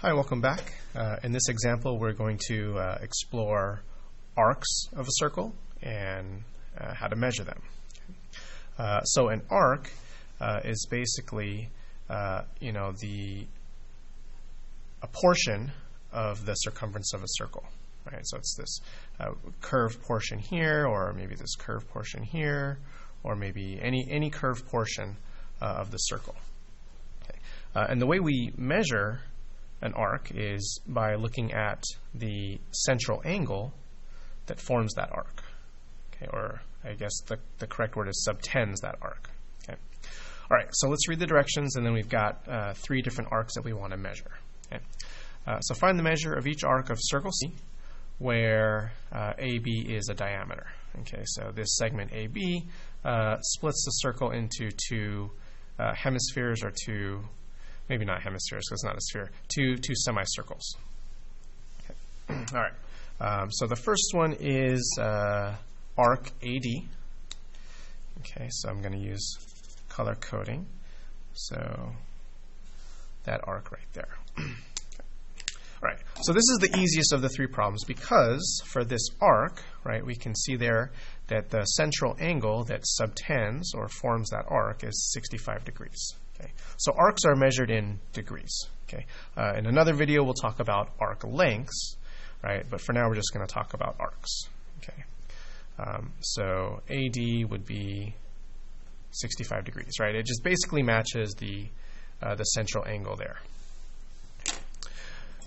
Hi, welcome back. In this example, we're going to explore arcs of a circle and how to measure them. So an arc is basically, a portion of the circumference of a circle, right? So it's this curved portion here, or maybe this curved portion here, or maybe any curved portion of the circle. Okay. And the way we measure an arc is by looking at the central angle that forms that arc. Okay, or I guess the correct word is subtends that arc. Okay. All right, so let's read the directions, and then we've got three different arcs that we want to measure. Okay. So find the measure of each arc of circle C where AB is a diameter. Okay, so this segment AB splits the circle into two hemispheres, or two, maybe not hemispheres because it's not a sphere, two semicircles. Okay. All right, so the first one is arc AD. Okay, so I'm going to use color coding. So that arc right there. All right, so this is the easiest of the three problems because for this arc, right, we can see there that the central angle that subtends or forms that arc is 65 degrees. Okay, so arcs are measured in degrees. Okay, in another video we'll talk about arc lengths, right? But for now we're just going to talk about arcs. Okay, so AD would be 65 degrees, right? It just basically matches the central angle there.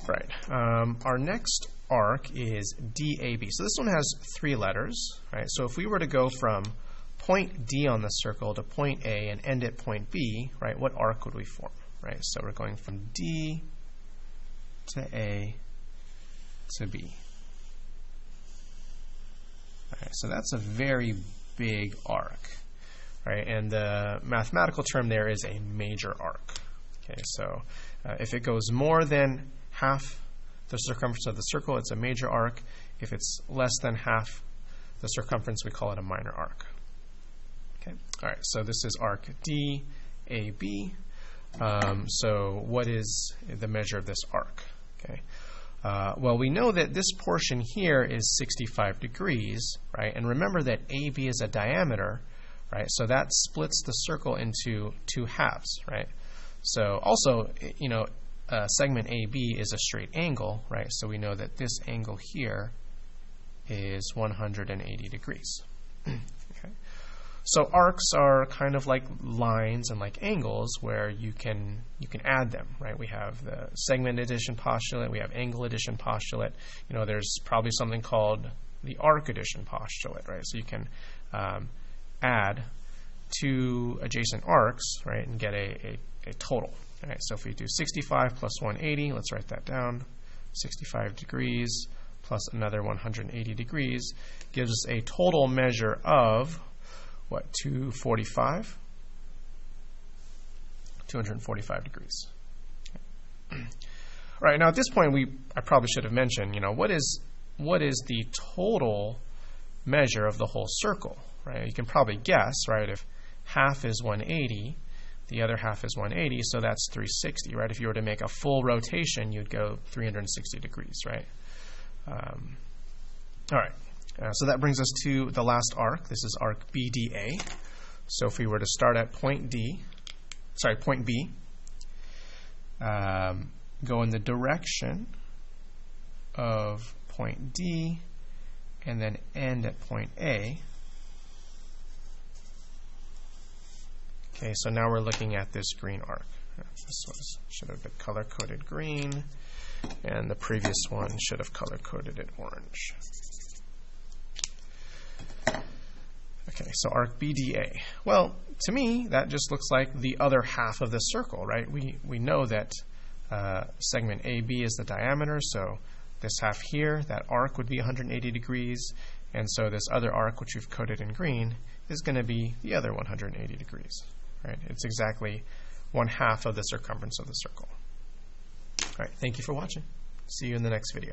Right. Our next arc is DAB. So this one has three letters, right? So if we were to go from point D on the circle to point A and end at point B, right, what arc would we form, right? So we're going from D to A to B. Right, so that's a very big arc, right? And the mathematical term there is a major arc. Okay, so if it goes more than half the circumference of the circle, it's a major arc. If it's less than half the circumference, we call it a minor arc. Okay. All right, so this is arc DAB. So what is the measure of this arc? Okay. Well, we know that this portion here is 65 degrees, right? And remember that AB is a diameter, right? So that splits the circle into two halves, right? So also, segment AB is a straight angle, right? So we know that this angle here is 180 degrees. Okay. So arcs are kind of like lines and like angles where you can add them, right? We have the segment addition postulate, we have angle addition postulate. There's probably something called the arc addition postulate, right? So you can add two adjacent arcs, right, and get a total. All right, so if we do 65 plus 180, let's write that down. 65 degrees plus another 180 degrees gives us a total measure of, what, 245? 245 degrees. Okay. All right, now at this point, I probably should have mentioned, what is the total measure of the whole circle, right? You can probably guess, right, if half is 180, the other half is 180, so that's 360, right? If you were to make a full rotation, you'd go 360 degrees, right? All right, so that brings us to the last arc. This is arc BDA. So if we were to start at point B, go in the direction of point D, and then end at point A. Okay, so now we're looking at this green arc. This one should have been color-coded green, and the previous one should have color-coded it orange. Okay, so arc BDA. Well, to me, that just looks like the other half of the circle, right? We know that segment AB is the diameter, so this half here, that arc would be 180 degrees, and so this other arc, which we've coded in green, is going to be the other 180 degrees. Right? It's exactly 1/2 of the circumference of the circle. All right, thank you for watching. See you in the next video.